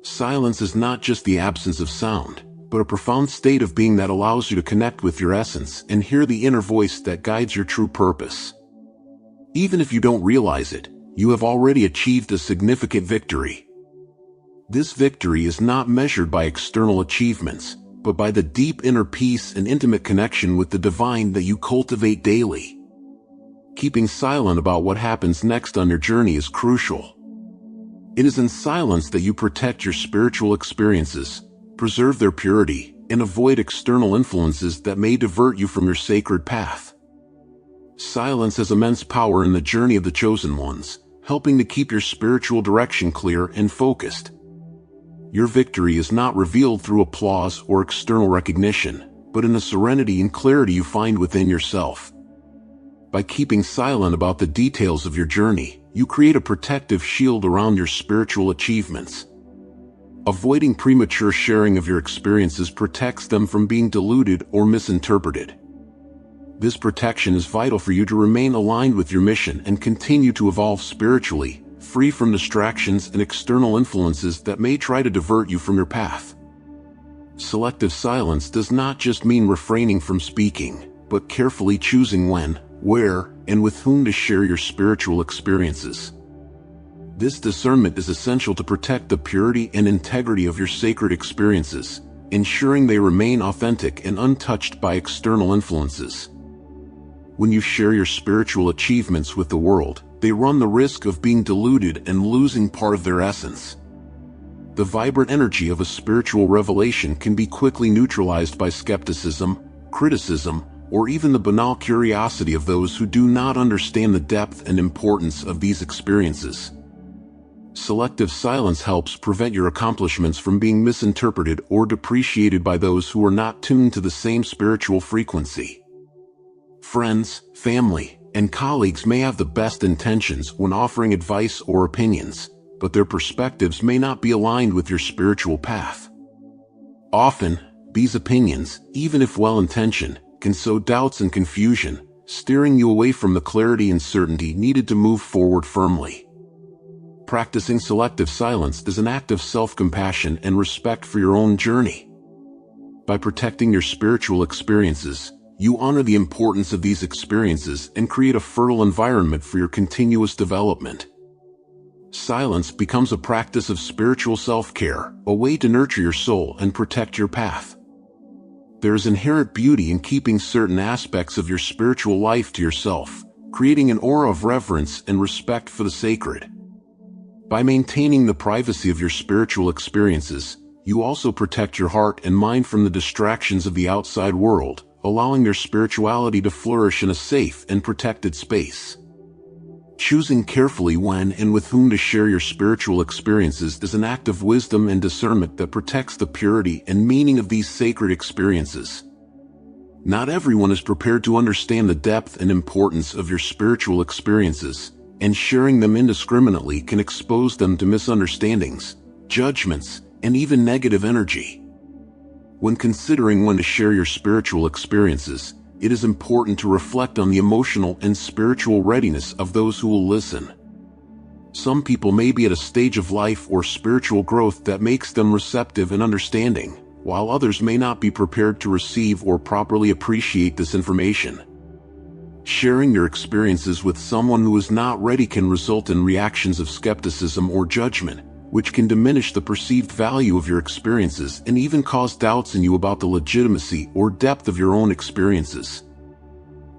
Silence is not just the absence of sound, but a profound state of being that allows you to connect with your essence and hear the inner voice that guides your true purpose. Even if you don't realize it, you have already achieved a significant victory. This victory is not measured by external achievements, but by the deep inner peace and intimate connection with the divine that you cultivate daily. Keeping silent about what happens next on your journey is crucial. It is in silence that you protect your spiritual experiences, preserve their purity, and avoid external influences that may divert you from your sacred path. Silence has immense power in the journey of the chosen ones, helping to keep your spiritual direction clear and focused. Your victory is not revealed through applause or external recognition, but in the serenity and clarity you find within yourself. By keeping silent about the details of your journey, you create a protective shield around your spiritual achievements. Avoiding premature sharing of your experiences protects them from being diluted or misinterpreted. This protection is vital for you to remain aligned with your mission and continue to evolve spiritually, free from distractions and external influences that may try to divert you from your path. Selective silence does not just mean refraining from speaking, but carefully choosing when, where, and with whom to share your spiritual experiences. This discernment is essential to protect the purity and integrity of your sacred experiences, ensuring they remain authentic and untouched by external influences. When you share your spiritual achievements with the world, they run the risk of being diluted and losing part of their essence. The vibrant energy of a spiritual revelation can be quickly neutralized by skepticism, criticism, or even the banal curiosity of those who do not understand the depth and importance of these experiences. Selective silence helps prevent your accomplishments from being misinterpreted or depreciated by those who are not tuned to the same spiritual frequency. Friends, family, and colleagues may have the best intentions when offering advice or opinions, but their perspectives may not be aligned with your spiritual path. Often, these opinions, even if well-intentioned, can sow doubts and confusion, steering you away from the clarity and certainty needed to move forward firmly. Practicing selective silence is an act of self-compassion and respect for your own journey. By protecting your spiritual experiences, you honor the importance of these experiences and create a fertile environment for your continuous development. Silence becomes a practice of spiritual self-care, a way to nurture your soul and protect your path. There is inherent beauty in keeping certain aspects of your spiritual life to yourself, creating an aura of reverence and respect for the sacred. By maintaining the privacy of your spiritual experiences, you also protect your heart and mind from the distractions of the outside world, allowing your spirituality to flourish in a safe and protected space. Choosing carefully when and with whom to share your spiritual experiences is an act of wisdom and discernment that protects the purity and meaning of these sacred experiences. Not everyone is prepared to understand the depth and importance of your spiritual experiences, and sharing them indiscriminately can expose them to misunderstandings, judgments, and even negative energy. When considering when to share your spiritual experiences, it is important to reflect on the emotional and spiritual readiness of those who will listen. Some people may be at a stage of life or spiritual growth that makes them receptive and understanding, while others may not be prepared to receive or properly appreciate this information. Sharing your experiences with someone who is not ready can result in reactions of skepticism or judgment, which can diminish the perceived value of your experiences and even cause doubts in you about the legitimacy or depth of your own experiences.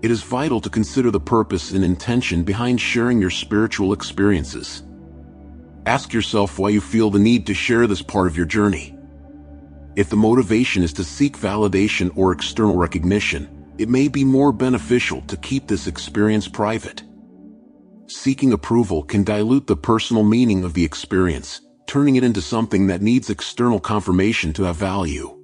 It is vital to consider the purpose and intention behind sharing your spiritual experiences. Ask yourself why you feel the need to share this part of your journey. If the motivation is to seek validation or external recognition, it may be more beneficial to keep this experience private. Seeking approval can dilute the personal meaning of the experience, turning it into something that needs external confirmation to have value.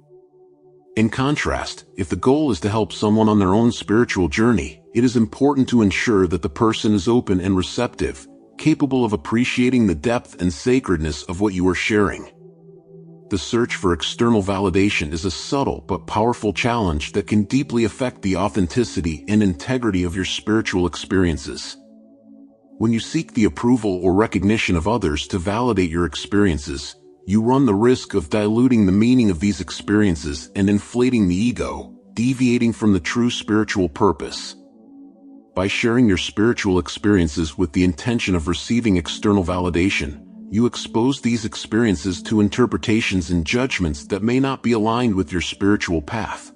In contrast, if the goal is to help someone on their own spiritual journey, it is important to ensure that the person is open and receptive, capable of appreciating the depth and sacredness of what you are sharing. The search for external validation is a subtle but powerful challenge that can deeply affect the authenticity and integrity of your spiritual experiences. When you seek the approval or recognition of others to validate your experiences, You run the risk of diluting the meaning of these experiences and inflating the ego, deviating from the true spiritual purpose. By sharing your spiritual experiences with the intention of receiving external validation, you expose these experiences to interpretations and judgments that may not be aligned with your spiritual path.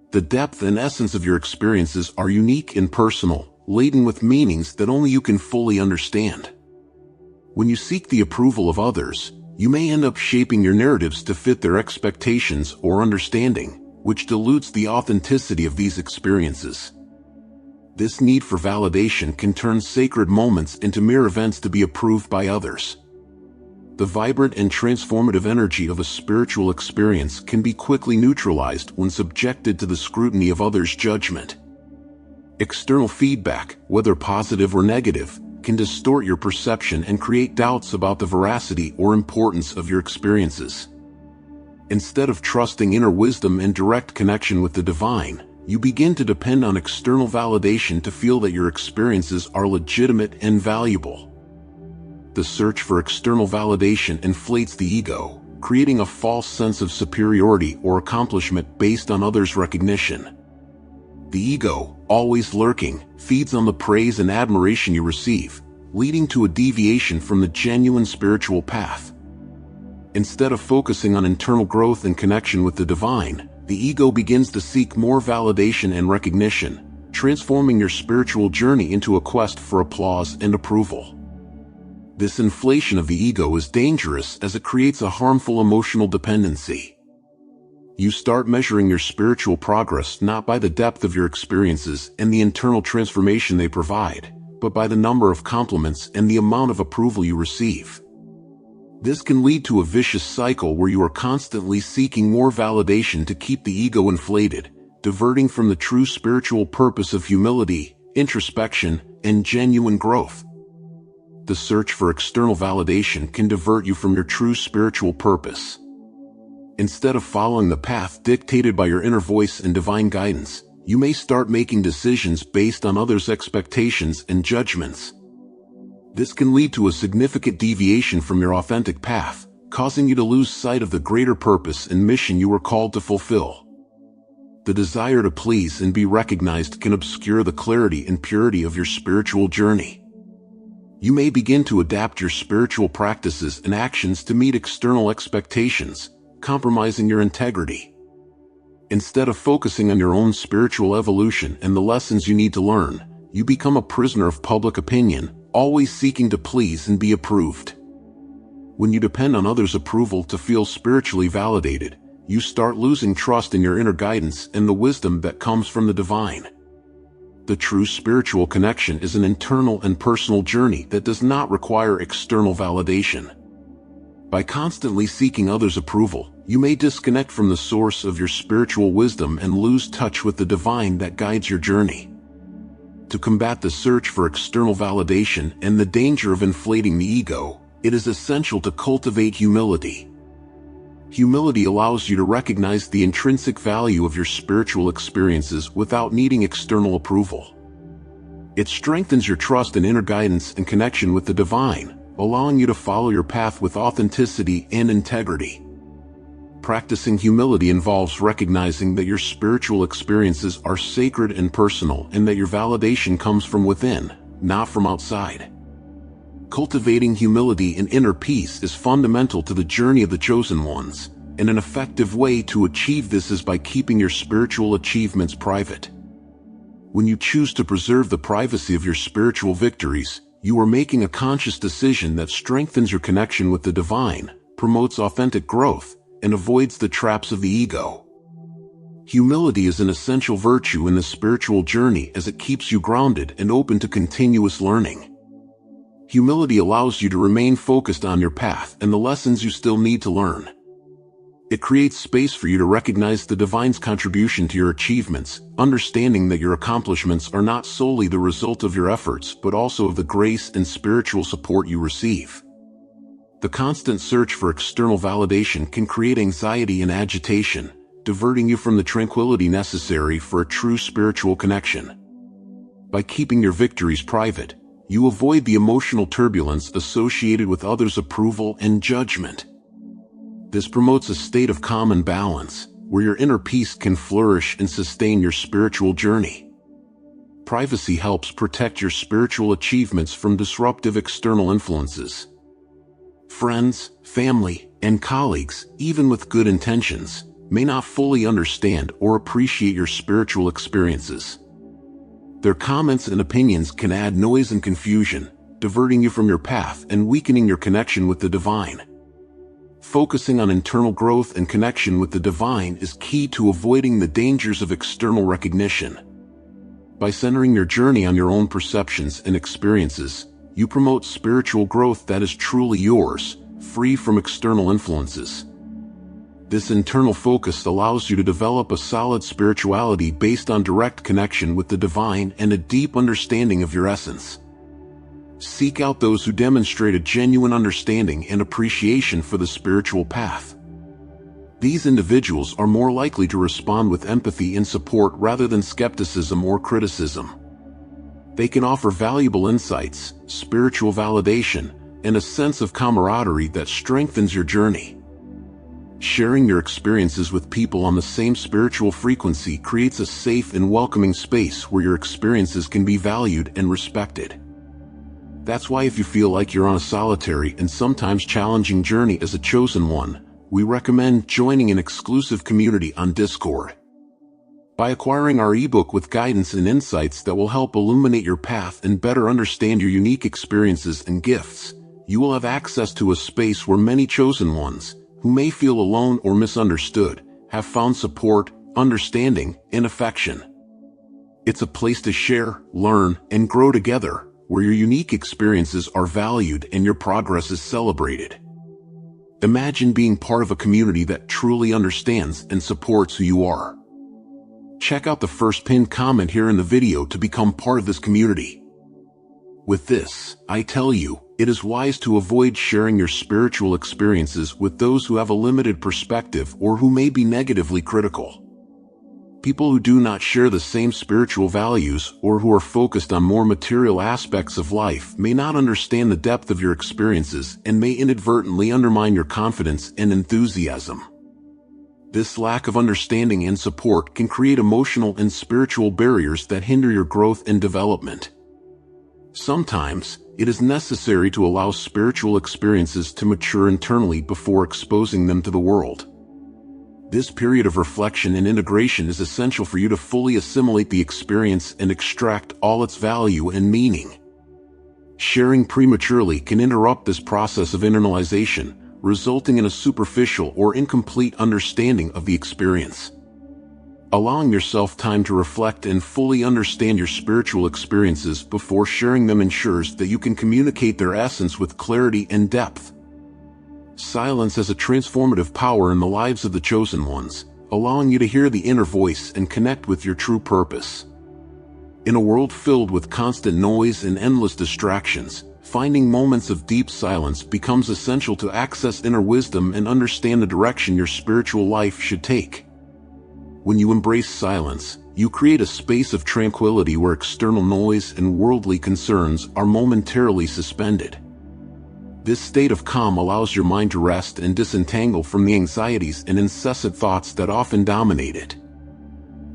The depth and essence of your experiences are unique and personal, laden with meanings that only you can fully understand. When you seek the approval of others, you may end up shaping your narratives to fit their expectations or understanding, which dilutes the authenticity of these experiences. This need for validation can turn sacred moments into mere events to be approved by others. The vibrant and transformative energy of a spiritual experience can be quickly neutralized when subjected to the scrutiny of others' judgment. External feedback, whether positive or negative, can distort your perception and create doubts about the veracity or importance of your experiences. Instead of trusting inner wisdom and direct connection with the divine, you begin to depend on external validation to feel that your experiences are legitimate and valuable. The search for external validation inflates the ego, creating a false sense of superiority or accomplishment based on others' recognition. The ego, always lurking, feeds on the praise and admiration you receive, leading to a deviation from the genuine spiritual path. Instead of focusing on internal growth and connection with the divine, the ego begins to seek more validation and recognition, transforming your spiritual journey into a quest for applause and approval. This inflation of the ego is dangerous as it creates a harmful emotional dependency. You start measuring your spiritual progress not by the depth of your experiences and the internal transformation they provide, but by the number of compliments and the amount of approval you receive. This can lead to a vicious cycle where you are constantly seeking more validation to keep the ego inflated, diverting from the true spiritual purpose of humility, introspection, and genuine growth. The search for external validation can divert you from your true spiritual purpose. Instead of following the path dictated by your inner voice and divine guidance, you may start making decisions based on others' expectations and judgments. This can lead to a significant deviation from your authentic path, causing you to lose sight of the greater purpose and mission you were called to fulfill. The desire to please and be recognized can obscure the clarity and purity of your spiritual journey. You may begin to adapt your spiritual practices and actions to meet external expectations, compromising your integrity. Instead of focusing on your own spiritual evolution and the lessons you need to learn, you become a prisoner of public opinion, always seeking to please and be approved. When you depend on others' approval to feel spiritually validated, you start losing trust in your inner guidance and the wisdom that comes from the divine. The true spiritual connection is an internal and personal journey that does not require external validation. By constantly seeking others' approval, you may disconnect from the source of your spiritual wisdom and lose touch with the divine that guides your journey. To combat the search for external validation and the danger of inflating the ego, it is essential to cultivate humility. Humility allows you to recognize the intrinsic value of your spiritual experiences without needing external approval. It strengthens your trust in inner guidance and connection with the divine, allowing you to follow your path with authenticity and integrity. Practicing humility involves recognizing that your spiritual experiences are sacred and personal and that your validation comes from within, not from outside. Cultivating humility and inner peace is fundamental to the journey of the chosen ones, and an effective way to achieve this is by keeping your spiritual achievements private. When you choose to preserve the privacy of your spiritual victories, you are making a conscious decision that strengthens your connection with the divine, promotes authentic growth, and avoids the traps of the ego. Humility is an essential virtue in the spiritual journey as it keeps you grounded and open to continuous learning. Humility allows you to remain focused on your path and the lessons you still need to learn. It creates space for you to recognize the divine's contribution to your achievements, understanding that your accomplishments are not solely the result of your efforts but also of the grace and spiritual support you receive. The constant search for external validation can create anxiety and agitation, diverting you from the tranquility necessary for a true spiritual connection. By keeping your victories private, you avoid the emotional turbulence associated with others' approval and judgment. This promotes a state of calm and balance, where your inner peace can flourish and sustain your spiritual journey. Privacy helps protect your spiritual achievements from disruptive external influences. Friends, family, and colleagues, even with good intentions, may not fully understand or appreciate your spiritual experiences. Their comments and opinions can add noise and confusion, diverting you from your path and weakening your connection with the divine. Focusing on internal growth and connection with the divine is key to avoiding the dangers of external recognition. By centering your journey on your own perceptions and experiences, you promote spiritual growth that is truly yours, free from external influences. This internal focus allows you to develop a solid spirituality based on direct connection with the divine and a deep understanding of your essence. Seek out those who demonstrate a genuine understanding and appreciation for the spiritual path. These individuals are more likely to respond with empathy and support rather than skepticism or criticism. They can offer valuable insights, spiritual validation, and a sense of camaraderie that strengthens your journey. Sharing your experiences with people on the same spiritual frequency creates a safe and welcoming space where your experiences can be valued and respected. That's why if you feel like you're on a solitary and sometimes challenging journey as a chosen one, we recommend joining an exclusive community on Discord. By acquiring our ebook with guidance and insights that will help illuminate your path and better understand your unique experiences and gifts, you will have access to a space where many chosen ones, who may feel alone or misunderstood, have found support, understanding, and affection. It's a place to share, learn, and grow together, where your unique experiences are valued and your progress is celebrated. Imagine being part of a community that truly understands and supports who you are. Check out the first pinned comment here in the video to become part of this community. With this, I tell you, it is wise to avoid sharing your spiritual experiences with those who have a limited perspective or who may be negatively critical. People who do not share the same spiritual values or who are focused on more material aspects of life may not understand the depth of your experiences and may inadvertently undermine your confidence and enthusiasm. This lack of understanding and support can create emotional and spiritual barriers that hinder your growth and development. Sometimes, it is necessary to allow spiritual experiences to mature internally before exposing them to the world. This period of reflection and integration is essential for you to fully assimilate the experience and extract all its value and meaning. Sharing prematurely can interrupt this process of internalization, resulting in a superficial or incomplete understanding of the experience. Allowing yourself time to reflect and fully understand your spiritual experiences before sharing them ensures that you can communicate their essence with clarity and depth. Silence has a transformative power in the lives of the chosen ones, allowing you to hear the inner voice and connect with your true purpose. In a world filled with constant noise and endless distractions, finding moments of deep silence becomes essential to access inner wisdom and understand the direction your spiritual life should take. When you embrace silence, you create a space of tranquility where external noise and worldly concerns are momentarily suspended. This state of calm allows your mind to rest and disentangle from the anxieties and incessant thoughts that often dominate it.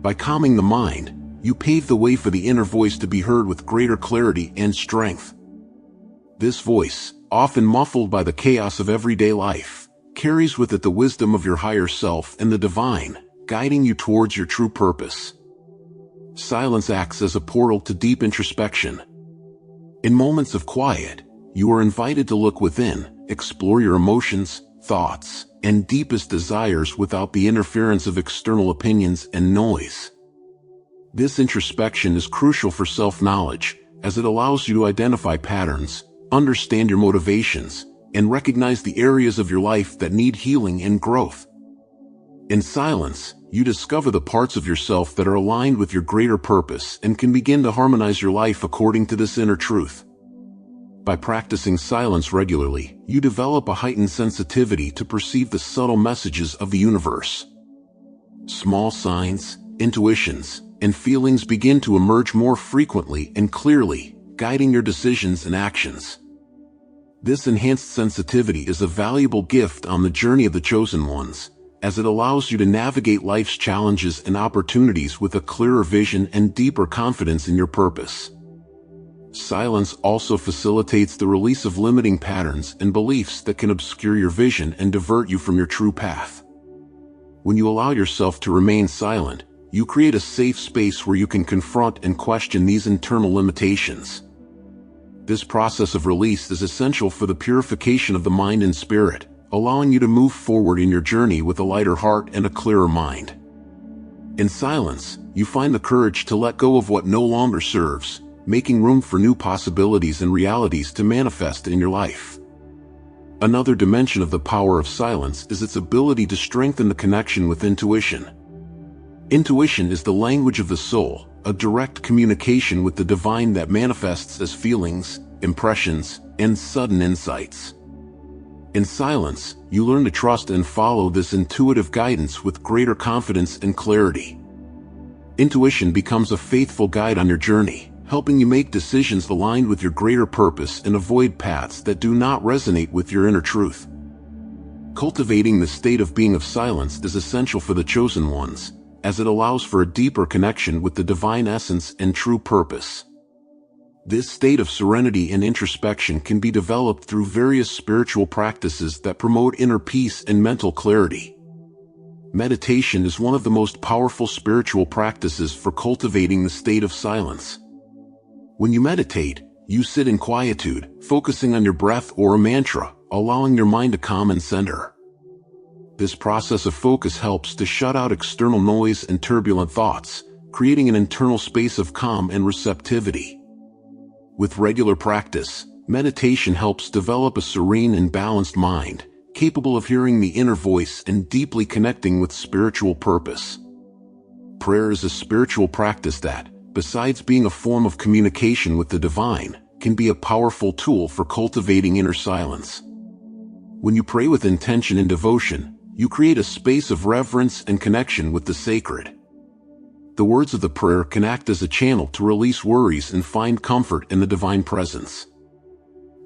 By calming the mind, you pave the way for the inner voice to be heard with greater clarity and strength. This voice, often muffled by the chaos of everyday life, carries with it the wisdom of your higher self and the divine, guiding you towards your true purpose. Silence acts as a portal to deep introspection. In moments of quiet, you are invited to look within, explore your emotions, thoughts, and deepest desires without the interference of external opinions and noise. This introspection is crucial for self-knowledge, as it allows you to identify patterns, understand your motivations, and recognize the areas of your life that need healing and growth. In silence, you discover the parts of yourself that are aligned with your greater purpose and can begin to harmonize your life according to this inner truth. By practicing silence regularly, you develop a heightened sensitivity to perceive the subtle messages of the universe. Small signs, intuitions, and feelings begin to emerge more frequently and clearly, guiding your decisions and actions. This enhanced sensitivity is a valuable gift on the journey of the chosen ones, as it allows you to navigate life's challenges and opportunities with a clearer vision and deeper confidence in your purpose. Silence also facilitates the release of limiting patterns and beliefs that can obscure your vision and divert you from your true path. When you allow yourself to remain silent, you create a safe space where you can confront and question these internal limitations. This process of release is essential for the purification of the mind and spirit, allowing you to move forward in your journey with a lighter heart and a clearer mind. In silence, you find the courage to let go of what no longer serves, making room for new possibilities and realities to manifest in your life. Another dimension of the power of silence is its ability to strengthen the connection with intuition. Intuition is the language of the soul, a direct communication with the divine that manifests as feelings, impressions, and sudden insights. In silence, you learn to trust and follow this intuitive guidance with greater confidence and clarity. Intuition becomes a faithful guide on your journey, helping you make decisions aligned with your greater purpose and avoid paths that do not resonate with your inner truth. Cultivating the state of being of silence is essential for the chosen ones, as it allows for a deeper connection with the divine essence and true purpose. This state of serenity and introspection can be developed through various spiritual practices that promote inner peace and mental clarity. Meditation is one of the most powerful spiritual practices for cultivating the state of silence. When you meditate, you sit in quietude, focusing on your breath or a mantra, allowing your mind to calm and center. This process of focus helps to shut out external noise and turbulent thoughts, creating an internal space of calm and receptivity. With regular practice, meditation helps develop a serene and balanced mind, capable of hearing the inner voice and deeply connecting with spiritual purpose. Prayer is a spiritual practice that, besides being a form of communication with the divine, can be a powerful tool for cultivating inner silence. When you pray with intention and devotion, you create a space of reverence and connection with the sacred. The words of the prayer can act as a channel to release worries and find comfort in the divine presence.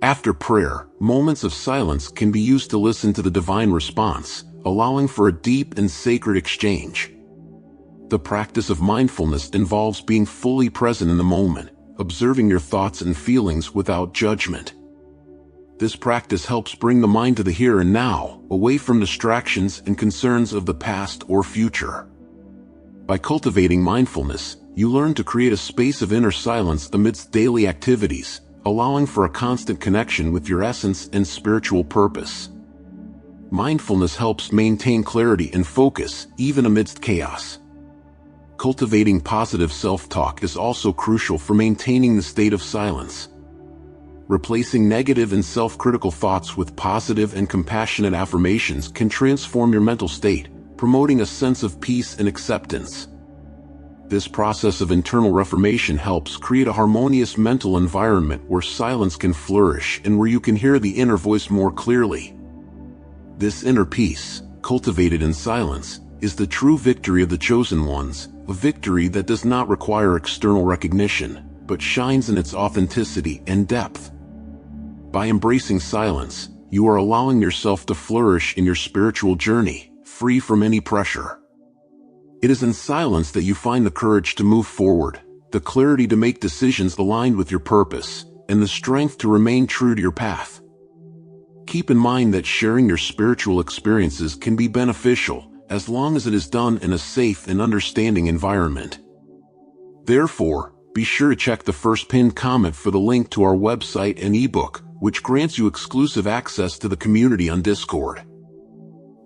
After prayer, moments of silence can be used to listen to the divine response, allowing for a deep and sacred exchange. The practice of mindfulness involves being fully present in the moment, observing your thoughts and feelings without judgment. This practice helps bring the mind to the here and now, away from distractions and concerns of the past or future. By cultivating mindfulness, you learn to create a space of inner silence amidst daily activities, allowing for a constant connection with your essence and spiritual purpose. Mindfulness helps maintain clarity and focus, even amidst chaos. Cultivating positive self-talk is also crucial for maintaining the state of silence. Replacing negative and self-critical thoughts with positive and compassionate affirmations can transform your mental state, promoting a sense of peace and acceptance. This process of internal reformation helps create a harmonious mental environment where silence can flourish and where you can hear the inner voice more clearly. This inner peace, cultivated in silence, is the true victory of the chosen ones, a victory that does not require external recognition, but shines in its authenticity and depth. By embracing silence, you are allowing yourself to flourish in your spiritual journey, free from any pressure. It is in silence that you find the courage to move forward, the clarity to make decisions aligned with your purpose, and the strength to remain true to your path. Keep in mind that sharing your spiritual experiences can be beneficial, as long as it is done in a safe and understanding environment. Therefore, be sure to check the first pinned comment for the link to our website and ebook, which grants you exclusive access to the community on Discord.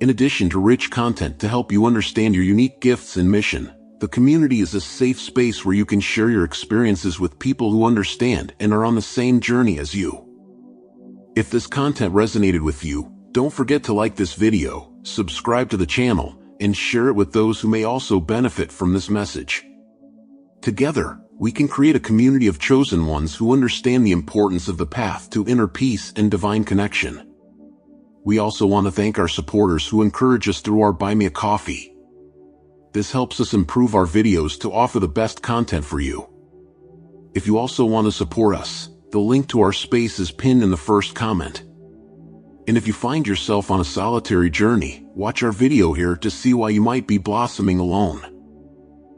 In addition to rich content to help you understand your unique gifts and mission, the community is a safe space where you can share your experiences with people who understand and are on the same journey as you. If this content resonated with you, don't forget to like this video, subscribe to the channel, and share it with those who may also benefit from this message. Together, we can create a community of chosen ones who understand the importance of the path to inner peace and divine connection. We also want to thank our supporters who encourage us through our Buy Me a Coffee. This helps us improve our videos to offer the best content for you. If you also want to support us, The link to our space is pinned in the first comment. And if you find yourself on a solitary journey, watch our video here to see why you might be blossoming alone.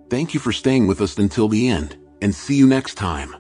Thank you for staying with us until the end, and see you next time.